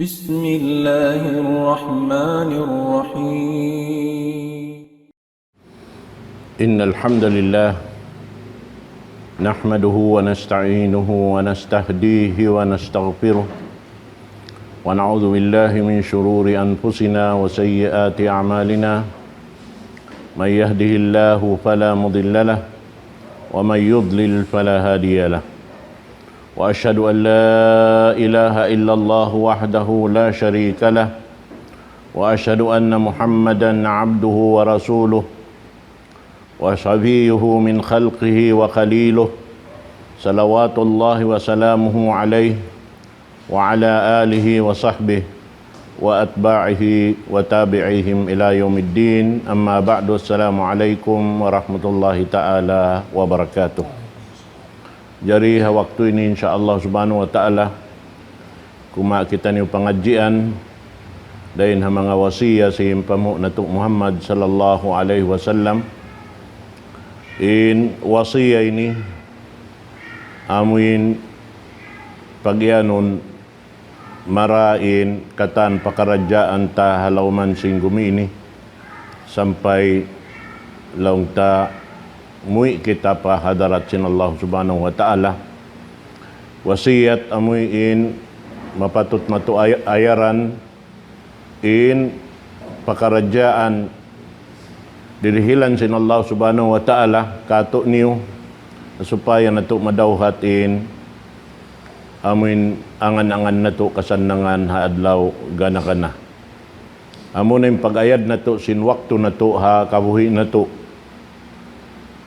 بسم الله الرحمن الرحيم إن الحمد لله نحمده ونستعينه ونستهديه ونستغفره ونعوذ بالله من شرور أنفسنا وسيئات أعمالنا من يهده الله فلا مضل له ومن يضلل فلا هادي له وأشهد أن لا إله إلا الله وحده لا شريك له وأشهد أن محمدًا عبده ورسوله وصفيه من خلقه وخليله صلوات الله وسلامه عليه وعلى آله وصحبه وأتباعه وتابعيهم إلى يوم الدين أما بعد السلام عليكم ورحمة الله تعالى وبركاته. Jadi waktu ini insya-Allah subhanahu wa ta'ala kuma kita ni pengajian dain mga wasiya si pamu natuk Muhammad sallallahu alaihi wasallam. In wasiya ini amuin pagyanon marain katan pakarajaan ta halauman singgumi ini sampai laung ta mui kita pa hadarat sin Allah subhanahu wa ta'ala. Wasiat amuy in mapatut matu ayaran in pakarajaan dirihilan sin Allah subhanahu wa ta'ala kato niyo supaya nato madawhat in amuin angan-angan nato kasannangan haadlaw gana-gana. Amo na yung pag-ayad nato sin waktu nato ha kabuhi nato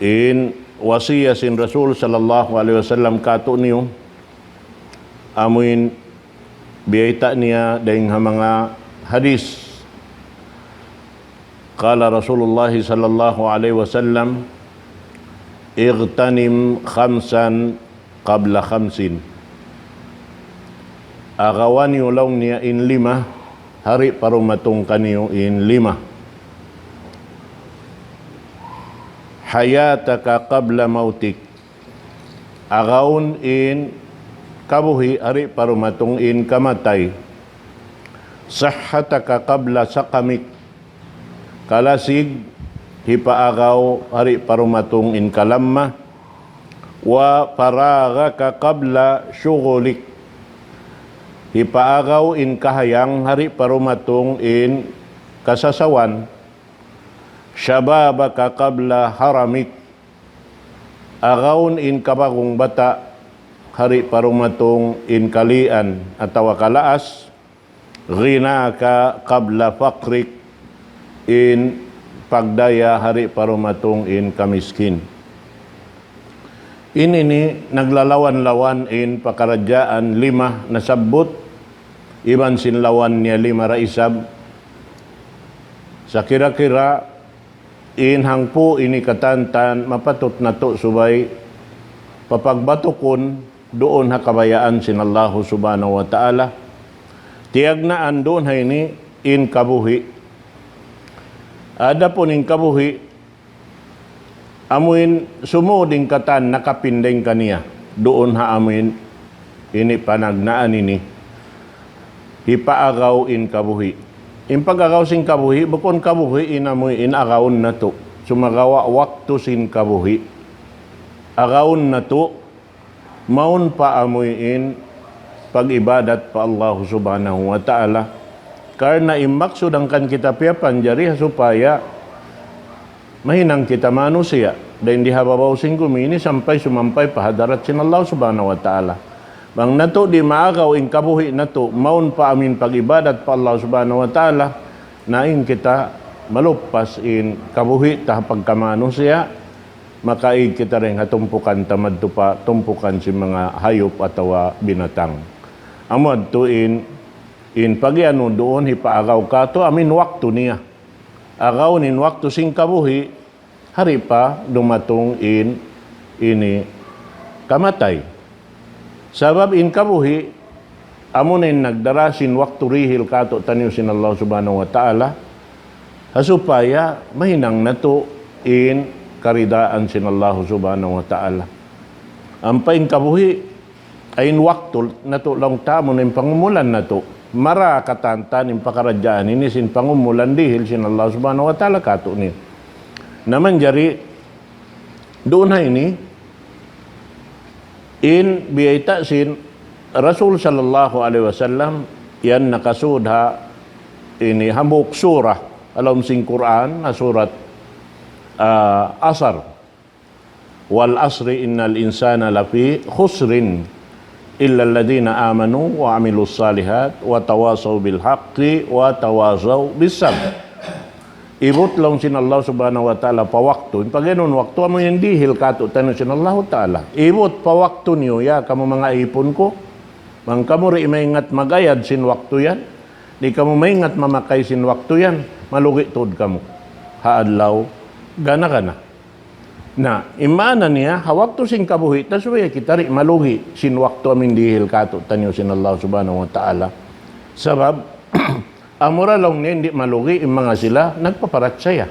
in wasiya sin Rasul sallallahu alaihi wasallam kato niyo amuin biyayta niya dahing mga hadis. Qala Rasulullah sallallahu alaihi wasallam igtanim khamsan qabla khamsin. Agawan niyo lang niya in 5 hari parumatong kaniyo in 5. Hayataka qabla mautik. Agaun in kabuhi ari parumatong in kamatay. Sahhataka qabla sakamik. Kalasig hipaagaw ari parumatong in kalamma. Wa faragaka qabla syugulik. Hipaagaw in kahayang hari parumatong in kasasawan. Syababaka qabla haramik. Agaun in kabagong bata hari parumatong in kalian atau kalaas. Ghinaka qabla fakrik in pagdaya hari parumatong in kamiskin. Ini naglalawan-lawan in pakarajaan 5 nasabot iban sinlawan niya 5 raisab sa kira-kira in hangpo ini katantan mapatut nato subay papagbatukon doon hakabayaan sin Allah subhanahu wa ta'ala. Tiyag na andon hay ni in kabuhi. Ada po ning kabuhi amuin sumuding katan nakapindeng kaniya doon ha amuin ini panagnaan ini hipaagaw in kabuhi. Impagagaw sin kabuhi, bukon kabuhi inamoy inagaon na to. Sumagawa waktu sin kabuhi. Agaon na to, maun pa amoy in pag-ibadat pa Allah subhanahu wa ta'ala. Karena imaksud ang kan kita piyapan jari supaya mahinang kita manusia. Dan dihababaw sin kumini sampai sumampay pahadarat sin Allah subhanahu wa ta'ala. Bang nato di maagaw in kabuhi nato maun pa amin pag-ibadat pa Allah subhanahu wa ta'ala nain kita malupas in kabuhi ta pagkamano siya makaig kita rin hatumpukan tamad to pa tumpukan si mga hayop atawa binatang. Amad to in pagyano doon hipaagaw ka to amin waktu niya. Agaw nin waktu sing kabuhi hari pa dumatong in ini kamatay. Sabab in kabuhi, amunin nagdarasin waktu rihil kato tanyo sin Allah subhanahu wa ta'ala, hasupaya mahinang nato in karidaan sin Allah subhanahu wa ta'ala. Ang pain kabuhi, ayin waktu nato lang tamo ng pangumulan nato. mara katantan in pakaradyaan ini sin pangumulan dihil sin Allah subhanahu wa ta'ala kato ni. Naman jari, doon na ini, in biyayta sin Rasul sallallahu alaihi wasallam, yan nakasudha ini hambuk surah, alam sing Quran, na surat Asr. Wal asri innal insana lafi khusrin illa alladhina amanu wa amilus salihat wa tawasaw bil haqqi wa tawasaw bis sabr. Ibut lang sin Allah subhanahu wa ta'ala pa waktu. Pag ganun waktu amo yung dihil kato tayo sin Allah ta'ala. Ibut pa waktu niyo ya kamo mga ipon ko. Mang kamo rin maingat magayad sin waktu yan. Di kamo maingat mamakay sin waktu yan. Malugi tod kamo. Haadlaw gana. Na, imana niya, hawak to sing kabuhi, taswaya kita rin maluhi, sinwak to amin dihil kato, tanyo sin Allah subhanahu wa ta'ala. Sabab, amura lang niya, hindi maluhi, yung mga sila, nagpaparatsaya.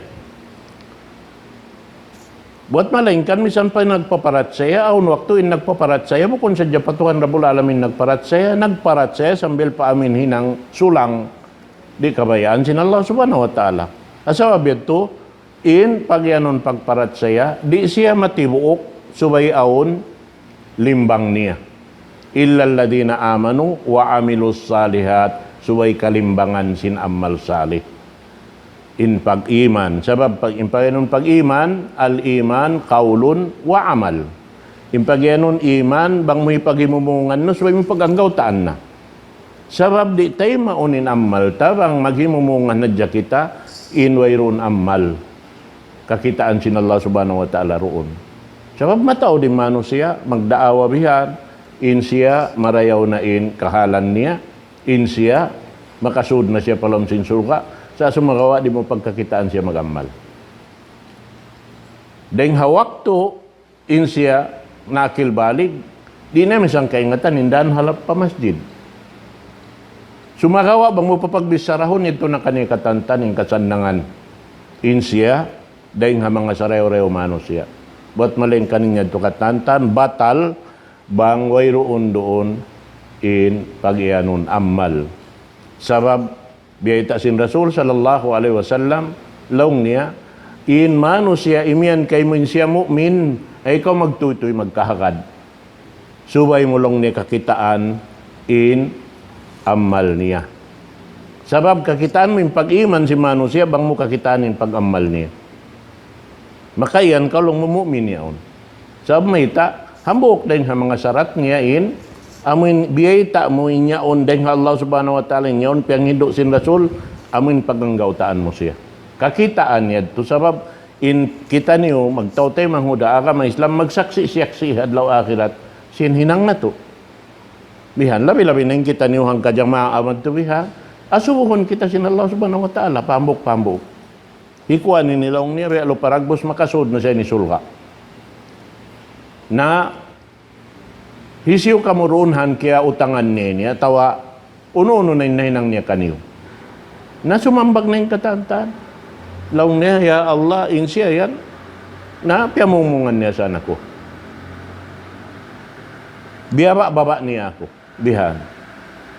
Buat malaingkan, misan pa nagpaparatsaya, aun waktu in nagpaparatsaya, bukon sa Japatuhan Rabul Alamin nagparatsaya, sambil pa amin hinang sulang, di kabayaan sin Allah subhanahu wa ta'ala. Asawab ito, in pagyanon pagparatsaya, di siya matibuok subay aon limbang niya. Illa alladhina amanu wa amilus salihat, subay kalimbangan sin amal salih. In pag-iman. Sabab pag pagyanon pag-iman, al-iman qaulun wa amal. In pagyanon iman, bang may pagimumungan no, subay mo pag-anggawtaan na. Sabab di tayo maunin amal, tabang maghimumungan na dya kita, in wayron amal. Kakitaan sin Allah subhanahu wa ta'ala roon. Sabab matao din mano siya, magdaawa bihan, in siya marayaw na in kahalan niya, in siya makasud na siya palam sin surga, sa sumagawa di mo pagkakitaan siya magamal. Deng hawak to, in siya nakilbalig, di na misang kaingatan, hindan halap pa masjid. Sumagawa bang mo papagbisarahon ito na kanikatantan in kasandangan, in siya, dahil nga mga sarew-rew mano siya. Ba't maling kaninya ito katantan, batal, bang wayroon doon in pag-ianon amal. Sabab, biyayta sin Rasul sallallahu alaihi wasallam, laong niya, in mano siya, imian kay mo siya mu'min, ay ikaw magtutoy magkahagad. Subay mo lang niya kakitaan in amal niya. Sabab, kakitaan mo yung pag-iman si mano siya, bang mo kakitaan yung pag-amal niya. Makayan ka lang mumumin yaon. Sabab may ta, hambuk din ha mga sarat niya in, amin biyay ta mo inyaon din ha Allah subhanahu wa ta'ala inyaon, piyang hindo sin Rasul, amin paganggautaan mo siya. Kakitaan niya to sabab, in kita niyo, magtaw-tay manghuda, aga may Islam, magsaksi-siyaksi hadlaw akhirat, sinhinang na to. Bihan, labi-labi na yung kita niyo hang kadyang maaamad to bihan, asubuhon kita sin Allah subhanahu wa ta'ala, pambuk-pambuk. Ikuan ni nilaong ni Realo Paragbos makasud na siya ni Sulga. Na hisiw kamurunhan kaya utangan niya, tawa uno-uno na hinang niya kaniyo. Na sumambag na yung katantan. Laong niya, ya Allah, in siya yan. Na piyamumungan niya sa anak ko. Biyaba-baba niya ako. Bihan.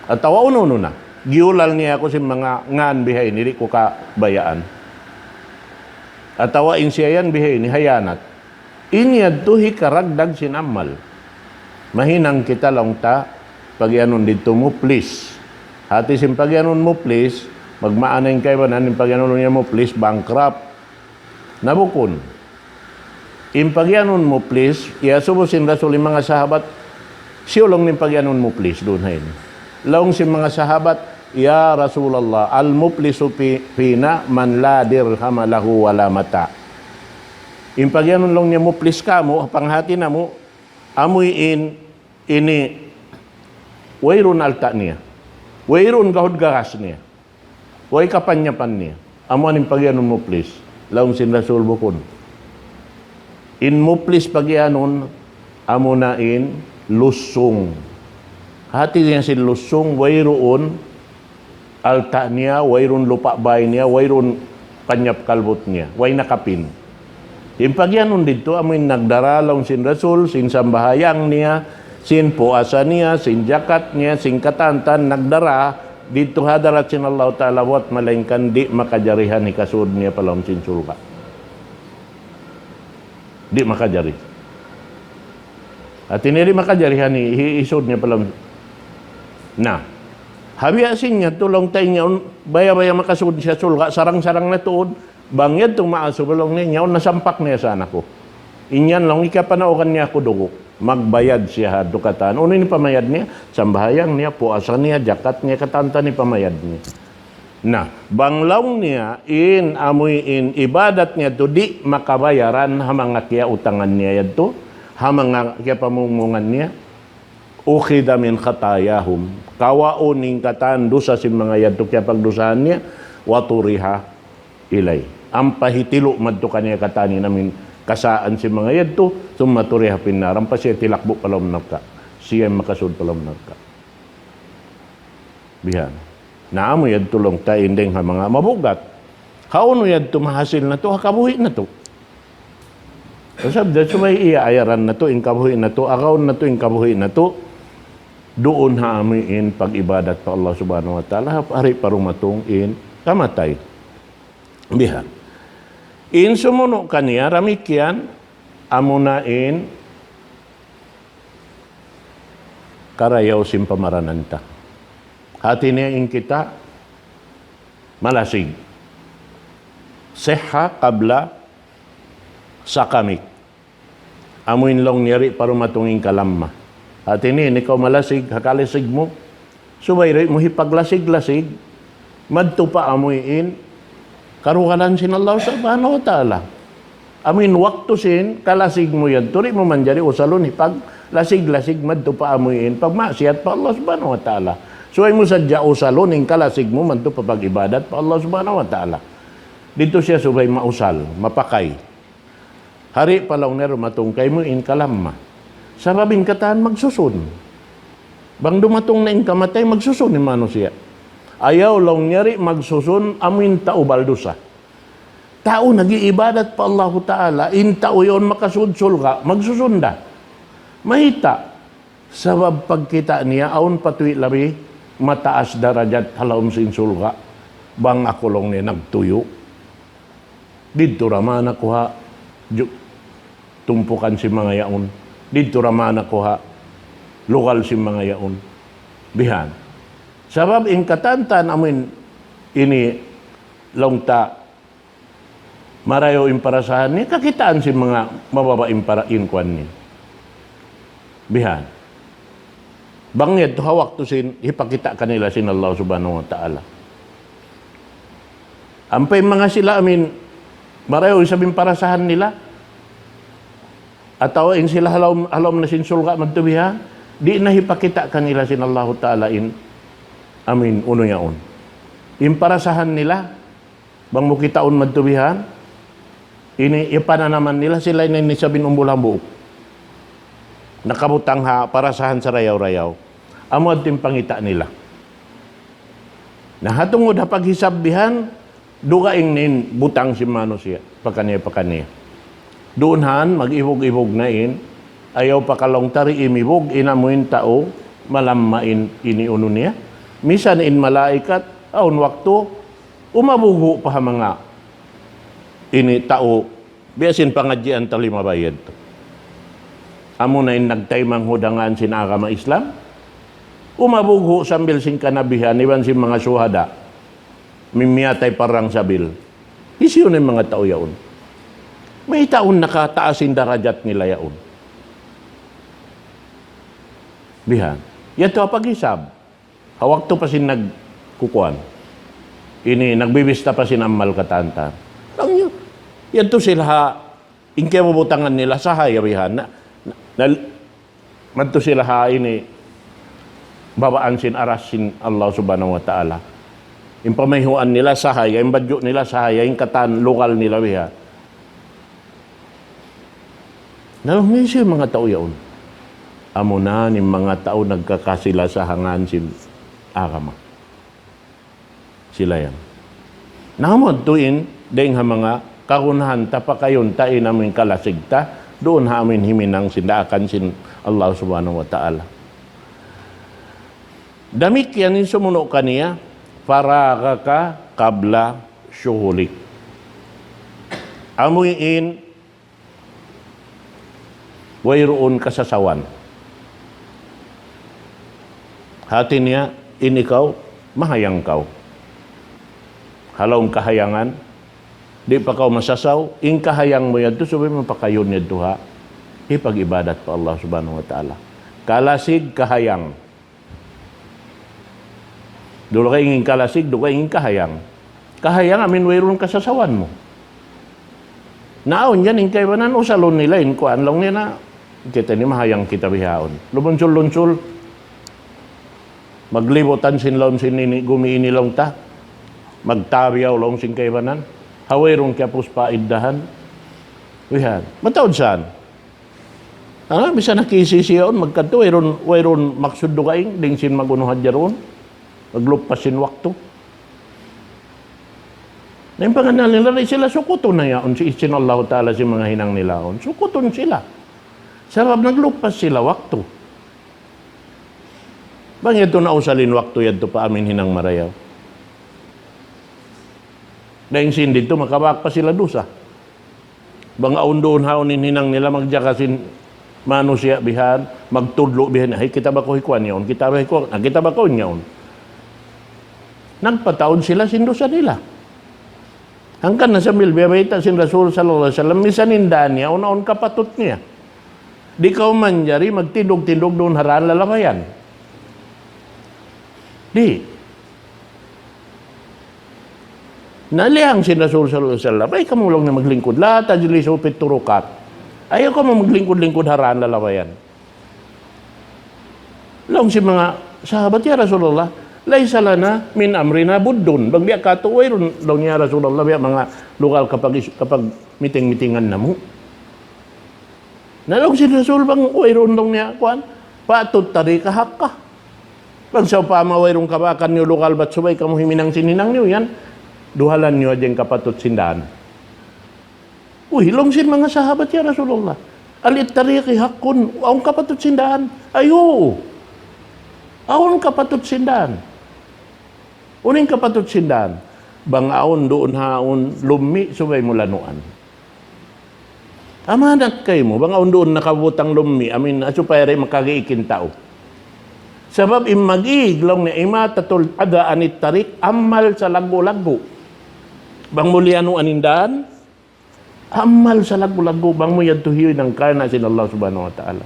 At tawa uno-uno na. Giulal niya ako sa mga ngan bihay, hindi ko kabayaan. At tawain siya yan, bihay ni hayanat. Inyad to hikaragdag sinamal. Mahinang kita lang ta, pagyanon dito mo, please. Hati sim pagyanon mo, please, magmaanayin kayo ba nanin pagyanon niya mo, please, bankrupt. Nabukon. In pagyanon mo, please, iasubo sin Rasul yung mga sahabat, siyo lang nin pagyanon mo, please, doon hain. Laong sin mga sahabat, Ya Rasulullah, al-muflisu fina man la dirham lahu wala mata. Impagyanon lang niya muflis ka mo, panghati na mo, amoy ini wayron alta niya. Wayron gahod garas niya. Way kapanyapan niya. Amo aning pagyanon muflis. Laong sin Rasul bukon. In muflis pagyanon, amo na in lusong. Hati niya sin lusong, wayroon alta niya, wayron lupa bay niya, wayron kanyap kalbot niya, way nakapin. Yung pagyanon dito, amin nagdaralaw sin Rasul, sin sambahayang niya, sin puasa niya, sin jakat niya, sin katantan, nagdara, dito hadarat sin Allah Ta'ala wat malainkan di makajarihan ni kasud niya palam sin sulka. Di makajari. At ini di makajarihan ni isud niya palam. Nah, habi asin niya tulong tayo niya baya-baya makasud siya sulka sarang-sarang na tuod bangyad tong maaso balong niya nasampak niya sa anak ko. Inyan lang ikapanaukan niya ako dugo. Magbayad siya dukatan. Ano ni pamayad niya? Sambahayang niya, puasa niya, jakat niya, katanta ni pamayad niya. Nah, banglaw niya, amoy ibadat niya to, di makabayaran hamang kaya utangan niya yan to, hamang kaya pamungungan niya, ukida min khatayahum, kawauning katan dosa si mga yan to, kaya pagdusahan niya, waturiha ilay. Ang pahitilo madto kanya katani namin, kasaan si mga yadto, sumaturiha pinaram pa siya tilakbo palam nagka. Siya makasud palam nagka. Bihan. Naamo yadto lang ta indeng ha mga mabugat. Kauno yadto mahasil na to, hakabuhi na to. Kasab da sumay iaayaran na to, inkabuhi na to, akaon na to, inkabuhi na to. Doon ha amin pag-ibadat pa Allah subhanahu wa ta'ala, hari parumatong kamatay. Bihan. In sumuno kaniya, ramikyan, amunain, karayaw simpamaranta. Hati niya in kita, malasig. Seha kabla sakamik. Amuin long niyari parumatungin kalamma. Hati niya, ikaw malasig, hakalisig mo. Subayri mo hipaglasig-lasig, madto pa amuin, karukalan sin Allah subhanahu wa ta'ala. Amin waktu sin, kalasig mo yan. Turi mo man jari usalon, pag lasig-lasig, madto pa amuin, pag maksiat pa Allah subhanahu wa ta'ala. So ay mo sadya usalon, kalasig mo, madto pa pag-ibadat pa Allah subhanahu wa ta'ala. Dito siya subay mausal, mapakay. Hari palaw nero matungkay mo kalamma. Sa babing kataan, magsusun. Bang dumatong na kamatay, magsusun ni mano siya. Ayaw lang nyari magsusun amin tao baldusa. Tao nag-iibadat pa Allah Ta'ala, in tao yon makasudsul ka, magsusunda. Mahita, sabab pagkita niya, aun patuwi labi, mataas darajat halawm sinsul ka, bang ako lang niya nagtuyo. Dito raman ako ha, tumpukan si mga yaon. Dito raman ako ha, lokal si mga yaon. Bihan. Sabab in katantan amin ini longta marayo imparasahan ni kakitaan si mga mababa impara inkwan ni. Bihan. Bangyad to hawak to sin ipakita kanila sin Allah subhanahu wa ta'ala. Ampay mga sila amin marayo isabing parasahan nila. Ataw in sila halom na sin sulga magtubihan, di na ipakita kanila sin Allah ta'ala amin, uno yaon. Imparasahan nila, bang mukitaon magtubihan, ini ipananaman nila, sila na nisabin umbulang buok. Nakabutang ha, parasahan sa rayaw-rayaw. Amod din pangita nila. Nahatungod ha paghisabbihan, dugaing nin butang si mano siya, pakaniya. Doon han, mag-ibog-ibog na ayaw pakalong tari imibog, inamuin tao, malammain iniuno niya. Misan in malaikat, aun waktu, umabugo pa mga ini tao, biasin pangadjian tali mabayad to. Amo na in nagtaymang hudangan sin agama Islam, umabugo sambil sin kanabihan, iban sin mga suhada, mimiyatay parang sabil. Isiyo na mga tao yaon. May taon nakataasin darajat nila yaon. Bihan. Yato pag-isab. Hawak to pa sin nagkukuan. Ini nagbibista pa sin amal katanta. Lang yun. Yan to sila ha, inke mabutangan nila sa hayawihan na madto sila ha ini babaan sin aras sin Allah subhanahu wa ta'ala. Impamahihuan nila sa haya, imbadyo nila sa haya, yung katan lokal nila wiha. Nalungisi yung mga tao yaon. Amo na ni mga tao nagkakasila sa hangan sin agama. Sila yan. Namod tuin, deng ha mga kakunahan tapakayon tain namin kalasigta, doon ha amin himinang sindaakan sin Allah subhanahu wa ta'ala. Damit yan yung sumuno kaniya, para ka kabla syuhulik. Amuyin, wayroon kasasawan. Hati niya, ikaw, mahayang kau. Halawang kahayangan, di pa kau masasaw, in kahayang mo yan, sabi mo pa kayo niya duha, ipag-ibadat pa Allah subhanahu wa ta'ala. Kalasig, kahayang. Dulo ka ingin kalasig, dulo ka ingin kahayang. Kahayang, amin, wayroon kasasawan mo. Naon yan, ingkay ba nan, usalon nila, inkuan lang niya na, kita ni mahayang kita bihaon. Lumunsul-lunsul, maglibutan sinlaon sinini, gumiini lang ta, magtabiyaw lang sin kay banan, hawayrong kya puspa iddahan, wihan. Matawad saan? Bisa nakisisiyaon, magkanto, wayron maksud dugaing, ding sin magunuhad jaron, maglupasin wakto. Na yung panganal nila, sila sukuton na yaon, si Isin Allah Ta'ala si mga hinang nilaon, sukuton sila. Sarap naglupas sila wakto. Bang ito na usalin wakto yan to pa amin hinang marayaw. Dahil sin dito, makabak pa sila dusa. Bang aun doon haonin hinang nila, magjakasin manusia bihan, magtudlo bihan, ay kita ba ko hikuan yaon, kita ba ko yaon. Nagpataon sila sindusa nila. Hangkan na sa milbiyabayta sin Rasul sallallahu alaihi wasallam, misanindan niya, una-un kapatut niya. Di kau manjari, magtindog-tindog doon haraan lalawayan. Di. Nalihang si Rasul sallallahu alaihi wasallam, ay kamulong na maglingkod. Lahat ajili supit turukat. Ayaw ka maglingkod-lingkod haraan lalawayan. Lang si mga sahabat ya Rasulullah, laysa lana min amrina buddun. Bang biya katuway ron daw niya Rasulullah, biya mga lokal kapag miting-mitingan na mo. Nalong si Rasul bang wayron dong niya kuan patut tari kahak ka. Bang sa pama wayrong kabakan niyo lokal bat subay kamu himinang sininang niyo yan. Duhalan niyo adyan kapatut sindahan. Uy, long sin mga sahabat ya Rasulullah. Alit tari hakun aong kapatut sindahan. Ayo. Aon kapatut sindahan. Uning kapatut sindahan. Bang aon doon haon lumi subay mulanuan. Amanat kayo mo, bang doon nakabutang lumi, amin, asupay rin makagiikin tao. Sabab mag-iiglong na imatatul ada anit tarik, amal sa lago-lago. Bang muliano anindan, amal sa lago-lago, bang mo yadtuhiyoy ng karna sin Allah subhanahu wa ta'ala.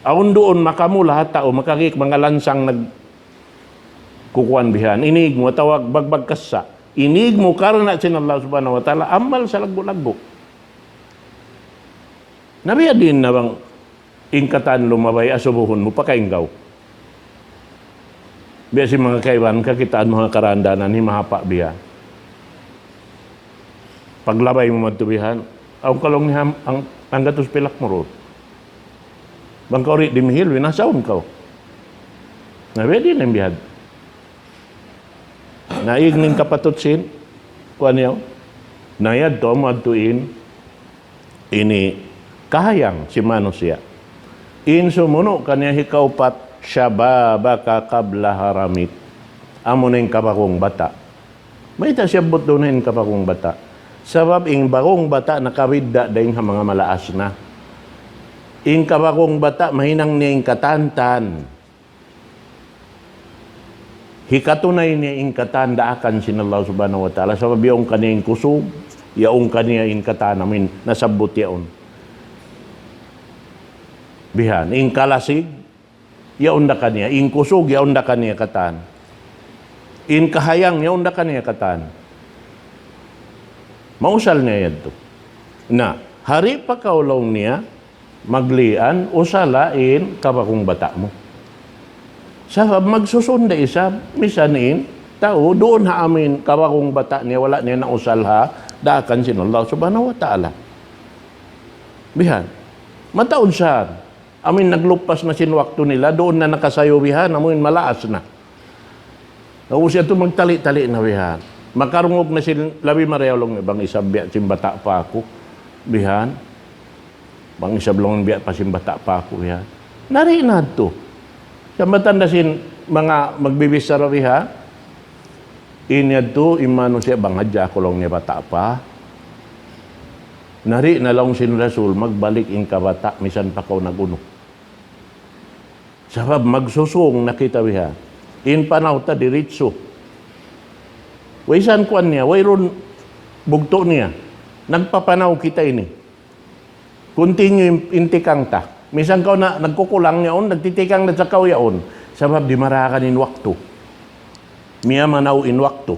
Aun doon makamu lahat tao, makagik mga lansang nagkukuan bihan, inig mo, tawag bagbag kasa, inig mo karna sin Allah subhanahu wa ta'ala, amal sa lago-lago. Nabiya din na bang ingkatan lumabay asubuhon mo pakainggaw. Biya si mga kaiban kakitaan mga karandanan ni mahapa biya. Paglabay mo matubihan, ang kalong ni ang gatos pilak mo ro. Bang kauri di mihil winasaon ka. Nabiya din ang bihad. Naigning kapatutsin kuan yaw. Nayad to madtuin ini kahayang si manusia. In sumuno kanya hikaupat syababaka kabla haramit. Amo na yung kapakong bata. May tasyabot doon na yung kapakong bata. Sabab ing bakong bata nakawidda dahil nga mga malaas na. Ing kapakong bata mahinang niya yung katantan. Hikatunay niya yung katandaakan sin Allah subhanahu wa ta'ala. Sabab yung kaniyang kusog, yaong kaniya yung katanamin, nasabot yaon. Bihan, ing kalasig, yaon da kaniya. Ing kusog, yaon da kaniya katan. In kahayang, yaon da kaniya katan. Mausal niya yan to. Na, hari pa kaulong niya, maglian, usalain, kapakong bata mo. Sabab magsusunda isa, misanin, tao, doon ha amin, kapakong bata niya, wala niya na usal ha, daakan sin Allah subhanahu wa ta'ala. Bihan, mataon siya, amin naglupas na sinwakto nila, doon na nakasayo bihan, amin malaas na. Nausya ito magtali-tali na bihan. Makarungog na sila, labi marayalong bang isabya, simbata pa ako, bihan. Bang isablong biya pa simbata pa ako, bihan. Nariinad to. Sa matanda sin, mga magbibisarawiha, inyad to, imano siya, bangadya ko lang niya bata pa. Nari na lang sin Rasul, magbalik in kabata, misan pa ko naguno. Sabab, magsusung nakita wiha. In panaw ta diritso. Waisan kuan niya, wayron bugto niya. Nagpapanaw kita ini. Continue intikang ta. Misan ka na nagkukulang niyaon, nagtitikang na sa yaon. Sabab di marakan in wakto. Miya manaw in wakto.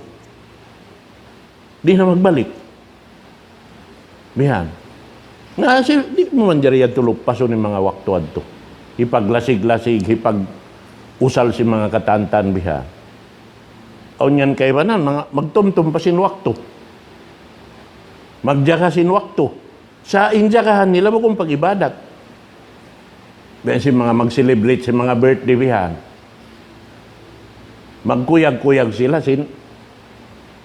Di na magbalik. Bihan. Nga di mo man dyan tulog paso ni mga wakto adto. Hipaglasig-lasig, hipag-usal si mga katantan biha. O niyan kay banan, mga magtumtum pa sin wakto. Magdya sin wakto. Sa indyakahan nila mo kung pag-ibadat. Dahil si mga mag-celebrate si mga birthday bihan. Magkuyag-kuyag sila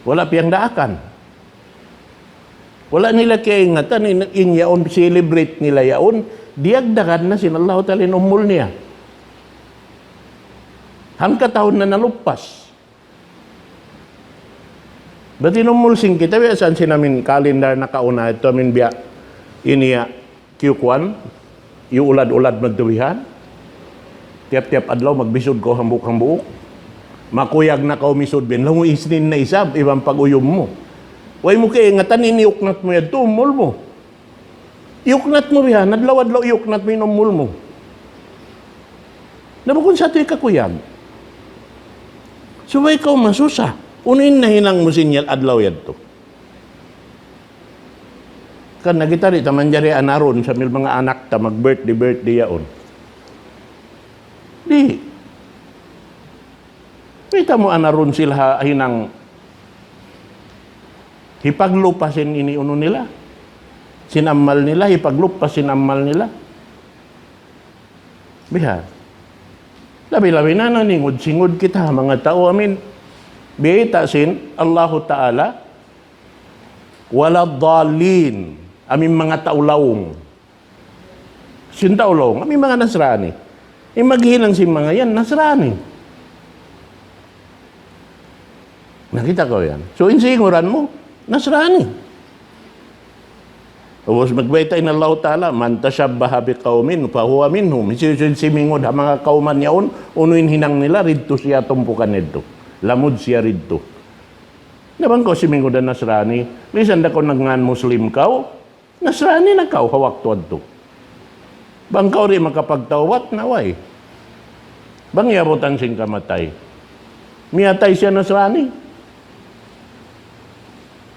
wala piyang daakan. Wala nila kaya ingatan, yaon celebrate nila yaon, diagdagan na Allah Ta'ala umul niya. Hangka taon na nalupas. Ba't inumul sing kita, saan sinamin kalendar na kauna, ito amin biya, iniya, Q1, yung ulad-ulad magduwihan, tiap-tiap adlaw, magbisod ko hambuk-hambuk, makuyag na ka umisod bin, lang isnin na isab, ibang pag-uyom mo. Way mo kaya ingatan, iniuknat mo yan, umul mo. Iuknat mo yan, nadlaw-adlaw iuknat mo yung umul mo. Nabukon sa ito'y kakuyag. So, way ikaw masusa. Unin na hinang mo sinyal adlaw yan to. Kan nagitari, taman dyan anaron sa mga anak ta, mag-birthday yaon. Di. Kita mo anaron sila hinang hipaglupasin ini uno nila. Sinamal nila, hipaglupas sinamal nila. Biha. Labi-labi na naningod-singod kita, mga tao. Amin. Bihita sin, Allahu Ta'ala, wala dhalin. Amin mga taulawong. Sin taulawong, amin mga Nasrani. Maghilang si mga yan, Nasrani. Nakita ko yan. So, insinguran mo, Nasrani. Tapos magbaytay na Allah Ta'ala, man tashabbaha biqaumin, fahuwa minhum. Simingod ang mga kauman yaon, unuin hinang nila, ridto siya tumpukan nito. Lamod siya ridto. Naman ko simingod ang Nasrani, lisan da ko nagngan Muslim kaw, Nasrani na kaw, hawak tuwad to. Bang kaw rin makapagtawat, naway. Bang yabutan sing kamatay. Miyatay siya Nasrani.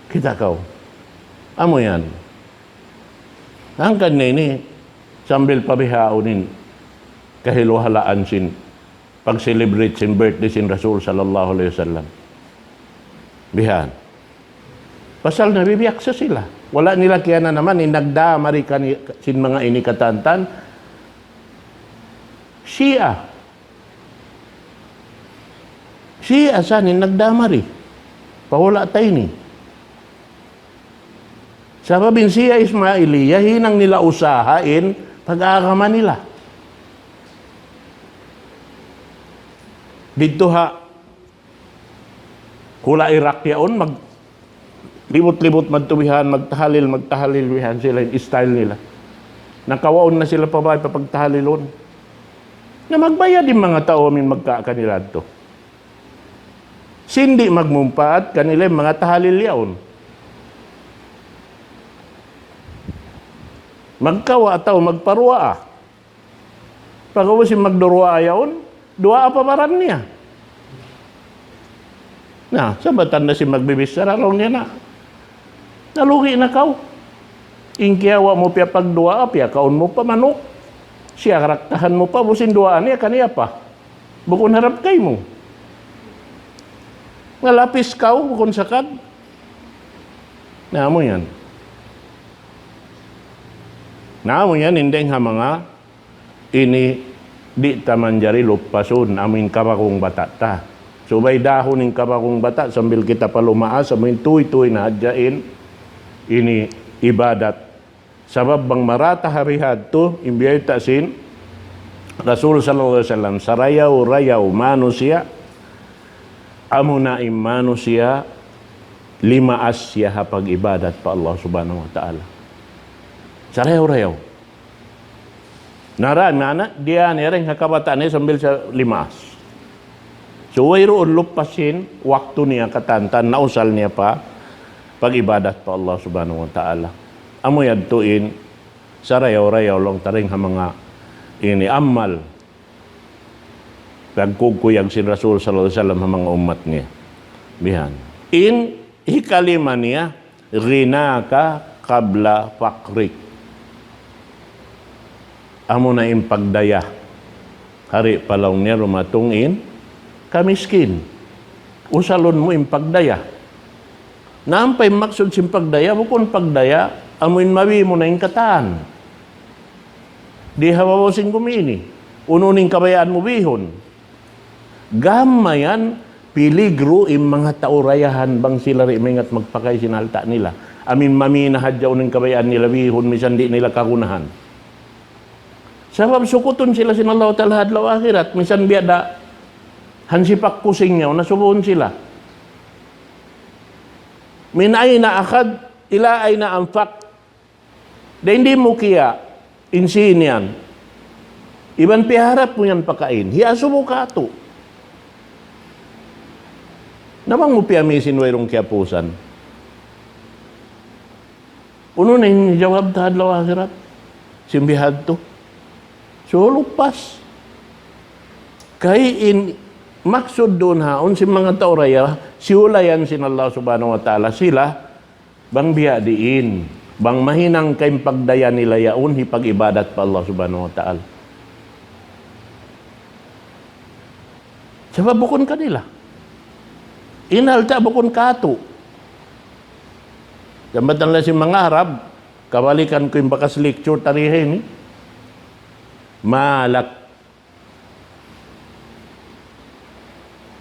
Kita kaw. Amo yan. Ang kanini, sambil pabihaunin, kahiluhalaan sin, pag-celebrate sin birthday sin Rasul sallallahu alaihi wasallam. Bihan. Pasal nabibiyak sa sila. Wala nila kaya na naman, nagdamari sin mga inikatantan. Shia. Shia sanin nagdamari. Pahula tayo ni. Sababin siya Ismailiya, hinang nila usahain pag-aagaman nila. Dito ha, hula Iraq yaon, libot-libot magtuwihan, magtahalil-wihan sila yung style nila. Nakawaon na sila pa ba pagtahalilon? Na magbayad yung mga tao min magkakanila to. Sindi magmumpaat kanila yung mga tahalil yaon. Magkawa ataw magparua. Pagawasin magdurua ayaon, dua apa paran niya. Na, sabatan na si magbibis sararong niya na. Nalugi na kaw. Ingkiyawa mo piya pagdua, piya kaon mo pa manok. Siya karaktahan mo pa, busin duaan niya, kaniya pa. Bukon harap kay mo. Ngalapis kaw, bukon sakad. Na mo yan. Namo yan, hindi nga mga ini di taman jari lupasun amin kabakong bata ta. So bay dahon ng kabakong bata sambil kita palumaas amin tuy-tuy na adyain ini ibadat. Sabab bang marata harihad to imbiyay tasin Rasul sallallahu alaihi wasallam sarayaw-rayaw manusia amuna manusia limaas siya pag ibadat pa Allah subhanahu wa ta'ala. Sarayaw-rayaw. Nana dia nereng hakabataan sambil sa limaas. So wayroon lupasin waktu niya katantan nausal niya pa pag ibadat pa Allah subhanahu wa ta'ala. Amo yadtuin sarayaw-rayaw long taring ha mga ini amal pagkukuyag si Rasul sallallahu alaihi wasallam ha mga umat niya. Bihan. Ikalima niya rinaka qabla faqrik. Amo na impagdaya. Hari palaw niya rumatungin kamiskin. Usalon mo impagdaya. Naampay maksud simpagdaya, bukon pagdaya, amuin mawi mo na yung kataan. Di hawawasin kumini. Ununing kabayaan mo bihon. Gamayan, piligro im mga taurayahan bang sila rimingat magpakay sinalta nila. Amin maminahadya uning kabayaan nila bihon, misan di nila kakunahan. Sabab sukuton sila sinallahu ta'ala hadlaw akhirat, misan biada hansipak kusing nyaw, nasubuhon sila. Min ayna akad, ila ayna anfaq. Da hindi mo kiya, insin yan. Iban piharap mo yan pakain, hiasubo ka ito. Namang mo piyamisin wayrong kiyapusan. Uno na yung jawab ta hadlaw akhirat, simbihad to. So, lupas. Kay maksud doon haon si mga tauraya, siulayan sin Allah subhanahu wa ta'ala sila, bang biya diin, bang mahinang kayong pagdaya nila yaon, hipag-ibadat pa Allah subhanahu wa ta'ala. Sabab bukon kanila. Inalta bukon kato. Jambatan lang si mga Arab, kabalikan ko yung bakas lecture tarihin, malak.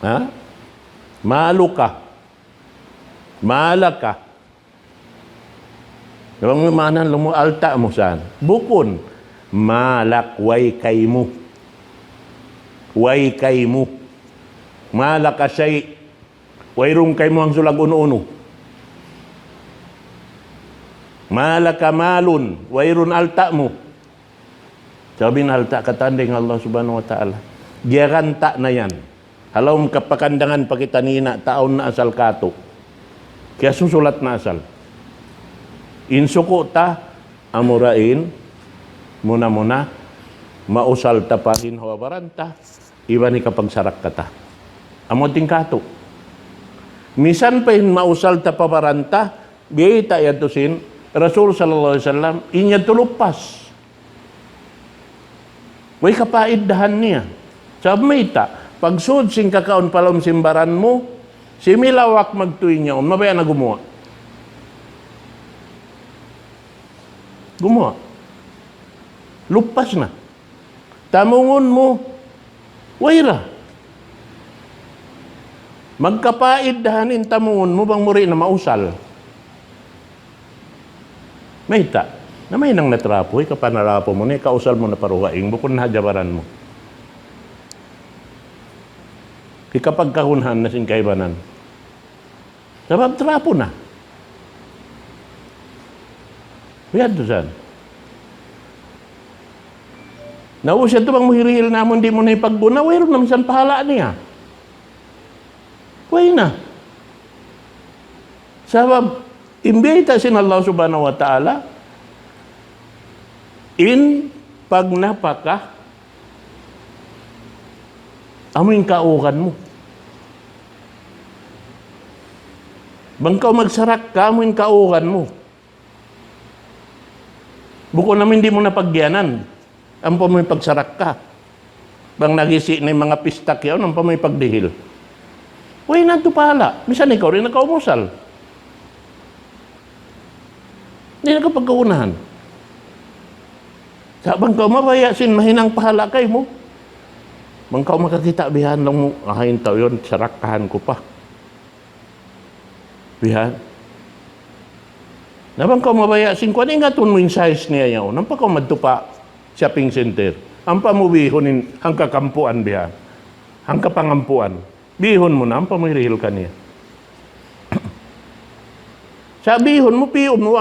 Ha? Maluka. Malaka. Yung manan lumo alta mo saan? Bukon. Malak way kay mo. Way kay mo. Malaka say. Wayrong kay mo ang sulag uno-uno. Malaka malun. Wayrun alta mo. Sabi na alta katanding Allah subhanahu wa ta'ala. Giyaranta na yan. Halawm kapakandangan pakitanina taon na asal kato. Kaya susulat na asal. Insuko ta amurain muna mausal ta pa rin hawabaranta iba ni kapag sarak kata. Amoting kato. Misan pa in mausal ta pabaranta biyita yatusin Rasul sallallahu alaihi wasallam inya tulupas. Way kapaiddahan niya. Sabi may pagsud sing kakaon palom simbaran mo, similawak magtuin niya, mabaya na gumawa. Gumawa. Lupas na. Tamungon mo, wayra. Magkapaiddahanin tamungon mo bang muri na mausal. May na may nang natrapoy, kapanarapo mo na, kausal mo na paruhaing, bukod na hajabaran mo. Kapag kahunhan na singkaibanan. Sabab trapo na. Biyad to saan. Nausya ito bang muhirihil namon di mo na ipagbuna, wayroon naman saan pahala niya. Way na. Sabab, imbita sin Allah subhanahu wa ta'ala, in pag napaka amoy kaukan mo. Bangkaw magsarak ka, amoy kaukan mo. Buko namin di mo napagyanan. Ang pamoy pagsarak ka. Bang nagisi na yung mga pistak yaw, ang pamoy pagdihil. Uy, nanto pala. Misan ikaw rin nakaumusal. Hindi na kapagkaunahan. Sabang ka mabayasin, mahinang pahala kay mo. Bangkaw makakita, bihan lang mo. Ahayin tao yun, sarakahan ko pa. Bihan. Nabang ka mabayasin ko, ano nga ito mo yung size niya yaw? Nampa ka madtupa shopping center. Ang pamubihonin, ang kakampuan biya. Ang kapangampuan. Bihon mo na, ang pamirihil ka niya. Sa bihon mo, piyom mo,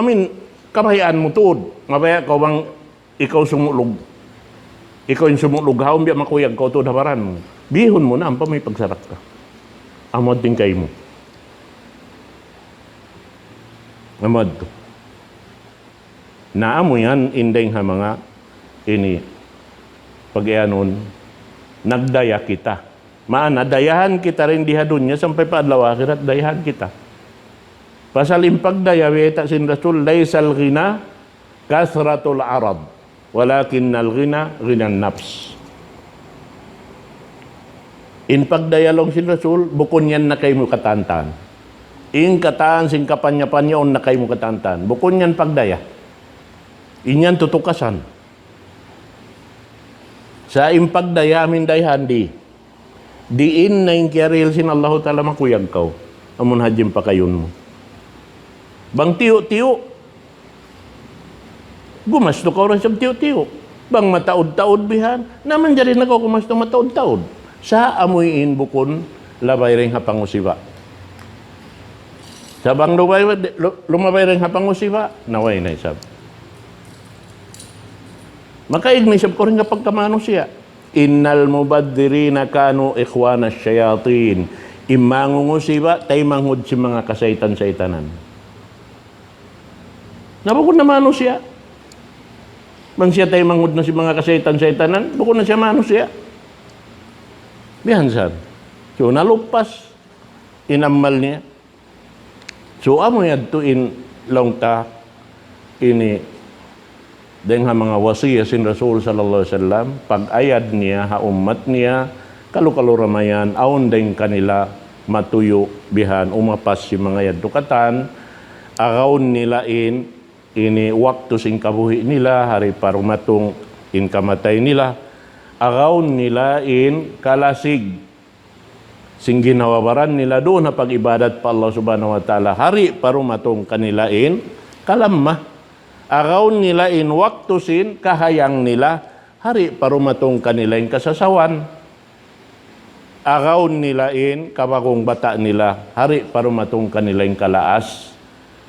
kabayaan mo tuod. Mabaya ka bang ikaw sumulog. Ikaw yung sumulog, haon biya makuyag ka tuod habaran mo. Bihon mo na, ang pamay pagsarak ka. Amad din kayo mo. Amad to. Naamo yan, inday nga mga ini. Pag-ianon, nagdaya kita. Maana, dayahan kita rin diha dunya, sampay pa adlaw akhirat, dayahan kita. Pasal impagdaya, weta sin Rasul, laysal ghina, kasratul arad, walakinnal ghina, ghinan nafs. Impagdaya long sin Rasul, bukon yan na kayo mo katantan. In kataan, sing kapanya-panyaon na kayo mo katantan. Bukon yan pagdaya. Inyan tutukasan. Sa impagdaya amin dayhan diin na yung kiaril sin Allah ta'ala makuyag kaw. Amun hajim pa kayon mo. Bang tiyo-tiyo. Gumasto ka rin sa tiyo-tiyo. Bang mataod-taod bihan. Naman dyan rin ako kumasto mataod-taod. Sa amuyin bukon, labay rin hapangusiba. Sa bang lumabay rin hapangusiba, naway na isab. Makaignisab ko rin kapag kamano siya. Innal mubaddirina kanu ikhwana syayatin. Imangungusiba, tay manghud si mga kasaitan-saitanan. Nabukod na mano siya. Bang siya tay manghud na si mga kasaitan-saitanan, bukod na siya mano siya. Bihansan. So, nalupas. Inamal niya. So, amo yadtuin long ta ini dahil nga mga wasiya sin Rasul sallallahu alaihi wasallam, pag-ayad niya, haumat niya, kalukaluramayan, aon din kanila matuyo bihan, umapas si mga yadukatan, agaon nila ini waktu sing kabuhi nila, hari parumatong in kamatay nila, agaon nila kalasig, sing ginawabaran nila doon na pag-ibadat pa Allah subhanahu wa ta'ala, hari parumatong kanila kalamma. Agaw nila waktusin kahayang nila, hari parumatong kanilain kasasawan. Agaw nila kabagong bata nila, hari parumatong kanilain kalaas.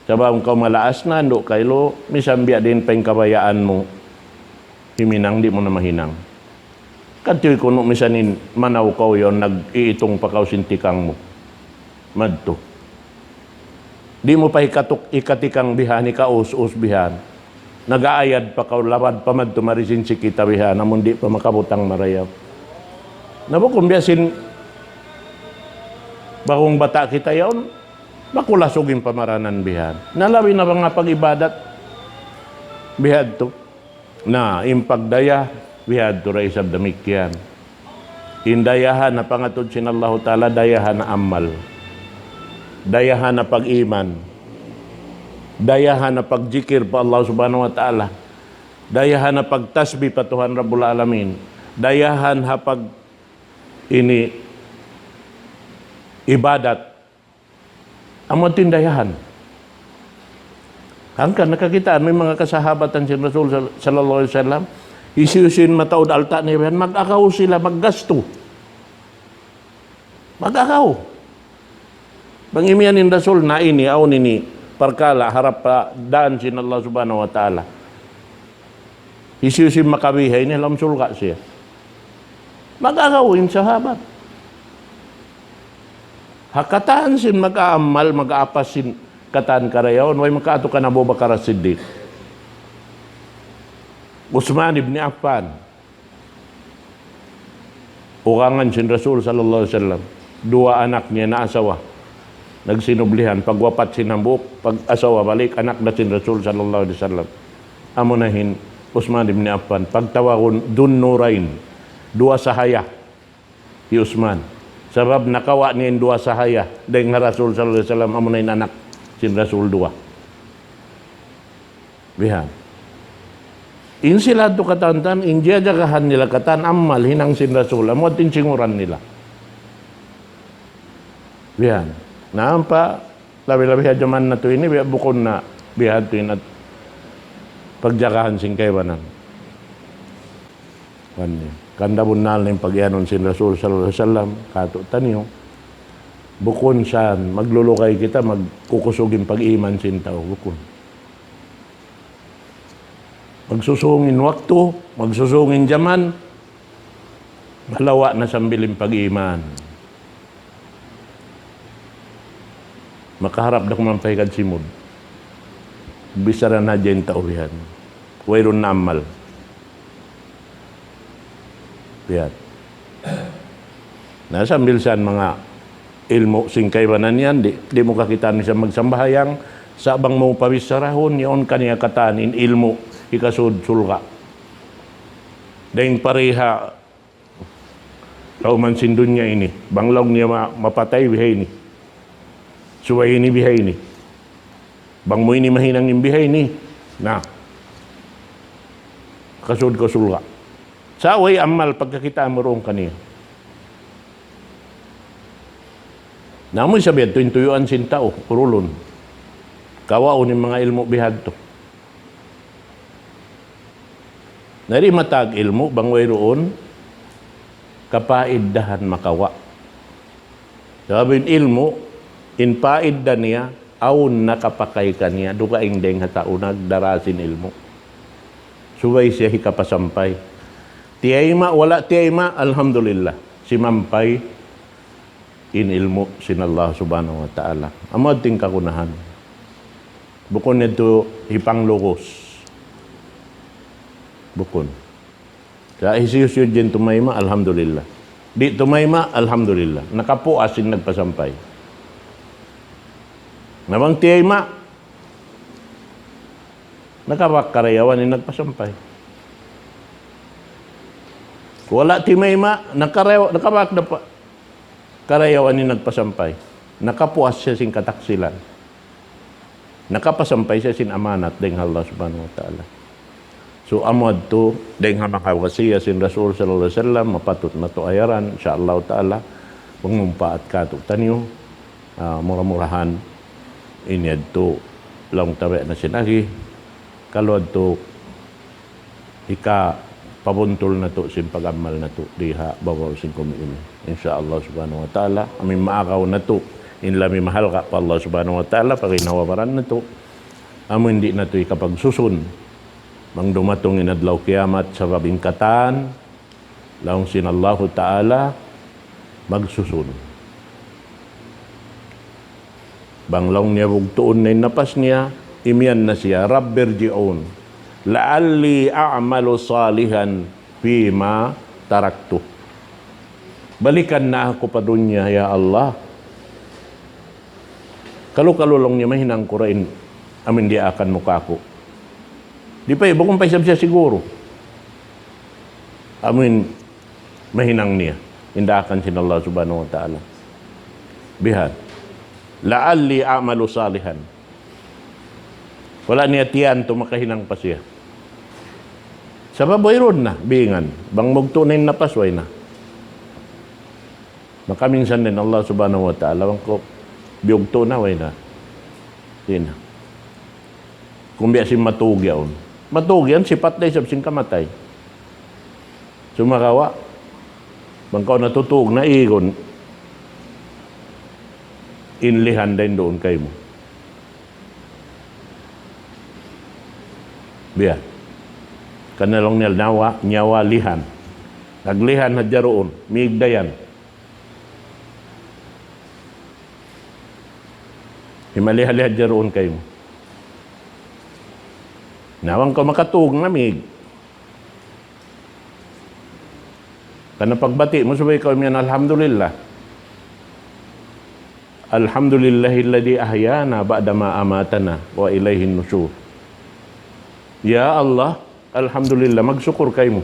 Sabang kau malaas na, ando kailo, misambia din pa yung kabayaan mo. Himinang, di mo na mahinang. Katoy kuno misanin, manaw kaw yon, nag-iitong pakaw sintikang mo. Madto. Di mo pa ikatikang bihan, ikaus-us bihan. Nag-aayad pa ka, labad pa man tumarisin si kita bihan, namun di pa makabutang marayaw. Nabukong biyasin, bagong bata kita yon, makulasugin pamaranan bihan. Nalawi na mga pag-ibadat, bihad to. Na, impagdaya, bihad to raisab damikyan. Indayahan na pangatod sin Allah ta'ala, dayahan na amal. Dayahan na pag-iman, dayahan na pagjikir pa Allah subhanahu wa ta'ala, dayahan na pagtasbih pa Tuhan Rabbul Alamin, dayahan na pag ibadat, amotin dayahan. Hanggang nakakitaan, may mga kasahabatan si Rasul sallallahu alaihi wasallam, isiyusin mataod alta niya, mag-akaw sila, maggasto. Mag-akaw. Pangimianin Rasul na aw nini parkala harap pa daan sin Allah subhanahu wa ta'ala. Isiyusin makabihay niya, lamsul ka siya. Mag-agawin sahabat. Hakataan sin mag-aamal, mag-aapas sin kataan karayaw, way makaato ka na Abu Bakar as-Siddiq. Uthman ibn Affan. Ukangan sin Rasul sallallahu alaihi wasallam. Dua anak niya na asawa. Nagsinublihan, pagwapat sinambuk, pag-asawa balik, anak na sin Rasul sallallahu alaihi wasallam. Amunahin, Uthman ibn Affan, pagtawagon, dun nurain, dua sahaya, si Uthman. Sabab nakawa niya dua sahaya, dahil nga Rasul sallallahu alaihi wasallam, amunahin anak, sin Rasul dua. Bihan. In sila ito katantan, india jagahan nila katan, amal, hinang sin Rasul, amot tinsinguran nila. Bihan. Nampa, labi-labi hadyaman na ito ini, bukon na bihad ito at pagjakahan sing kaibanan. Kanda bunal na yung pagyanon sin Rasul sallallahu alaihi wasallam kato tanyo bukon saan maglulukay kita magkukusugin pag-iman sin tao bukon magsusungin waktu magsusungin zaman malawa na sambiling pag-iman makaharap na kumampahikad simod bisara na dyan taulihan wayron na amal bihat nasa bilsan mga ilmo singkaywanan yan di mo kakitaan siya magsambahayang sa bang mo pawisarahon yon kaniya katanin ilmo ikasud sulka dahing pareha kauman sindun niya ini banglaw niya mapatay bihay ni suway ni bihay ni bang mo ini mahinang imbihay ni na kasud ko sulka sa away amal pagkakita mo roong kaniya. Namoy sabihan, tuyuan sin tao, kurulon. Kawao ni mga ilmo bihad to. Nari matag ilmo, bangway roon, kapaiddahan makawa. Sabihin ilmo, inpaidda niya, aun nakapakay ka niya, dukaing deng hataunag, darasin ilmo. Suway siya hikapasampay. Tiyayma, wala tiyayma, alhamdulillah. Si mampay, in ilmo sin Allah subhanahu wa ta'ala. Amad ting kakunahan. Bukon nito hipang lukos. Bukon. Sa isiyos yun dyan tumayma, alhamdulillah. Di tumayma, alhamdulillah. Nakapuas yung nagpasampay. Nabang tiyayma, nakapakarayawan yung nagpasampay. Wala timayma, nakabak na pa. Karayawan ni nagpasampay. Nakapuas siya sin kataksilan. Nakapasampay siya sin amanat deng Allah subhanahu wa ta'ala. So amad to, deng hamakawasiya sin Rasul sallallahu alaihi wasallam, mapatut na to ayaran, insyaAllah ta'ala, pangmumpaat ka to tanyo, murah-murahan, inyad to, lang tabi na sinagi, kalwad to, pabuntol na to sin pag-amal na to diha babaw sin kumiin insyaallah subhanahu wa ta'ala amin maakaw na to inlami mahal ka pa Allah subhanahu wa ta'ala paginawabaran na to amin di na to ikapagsusun mang dumatong inadlaw kiamat sa kabingkatan laong sin Allah ta'ala magsusun banglong niya bugtuon na napas niya imian na siya rabbirji'un la'alli a'malu salihan fima taraktu. Balikan na ako pa dunya, ya Allah. Kalu-kalulong niya mahinang kurain, amin di akan muka ako. Di pa iba kung paisab siya siguro. Amin mahinang niya. Indakan sin Allah subhanahu wa ta'ala. Bihad. La'alli a'malu salihan. Wala niya tiyan tumakahinang pa siya. Sa baboy ron na, bingan. Bang magtunin na pasway na. Makaminsan din Allah subhanahu wa ta'ala. Bang ko, biyugto na, way na. Sina. Kung biya si matugyaon. Matugyan, sipat na isab sing kamatay. Sumakawa. Bang ko natutug na igon. Inlihan din doon kayo mo. Biya. Kanalong nil nyawa lihan. Naglihan na jaroon, migdayan. Himaliha-liha jaroon kayo. Nawang ka makatug na mig. Kana pagbati mo sabay ka umiyan, alhamdulillah. Alhamdulillahilladzi ahyana ba'da ma amatana wa ilaihin nusyur. Ya Allah, alhamdulillah, magsyukur kayo mo.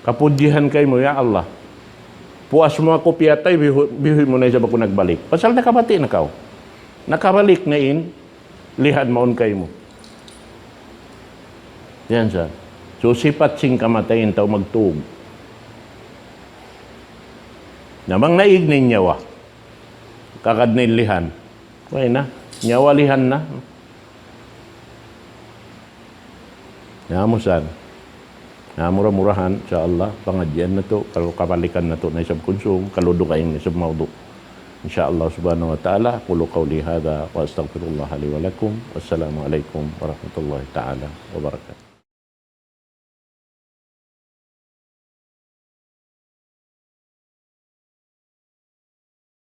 Kapudjihan kayo mo, ya Allah. Puas mo ako piyatay, bihoy mo na isa ako nagbalik. Pasal nakabati na kao. Nakabalik na lihan maon kayo mo. Yan siya. So, sipat sing kamatayin tao magtuog. Namang naignin nyawa. Kakadnin lihan. Kaya na, nyawa lihan na. Namusan. Murah-murahan, insyaAllah, pengajian na to, kalau kapalikan na to na isang konsum, kalau dukain isang maudu. InsyaAllah subhanahu wa ta'ala, qulu qawli hadha wa astaghfirullah li wa lakum. Wassalamualaikum warahmatullahi ta'ala wabarakatuh.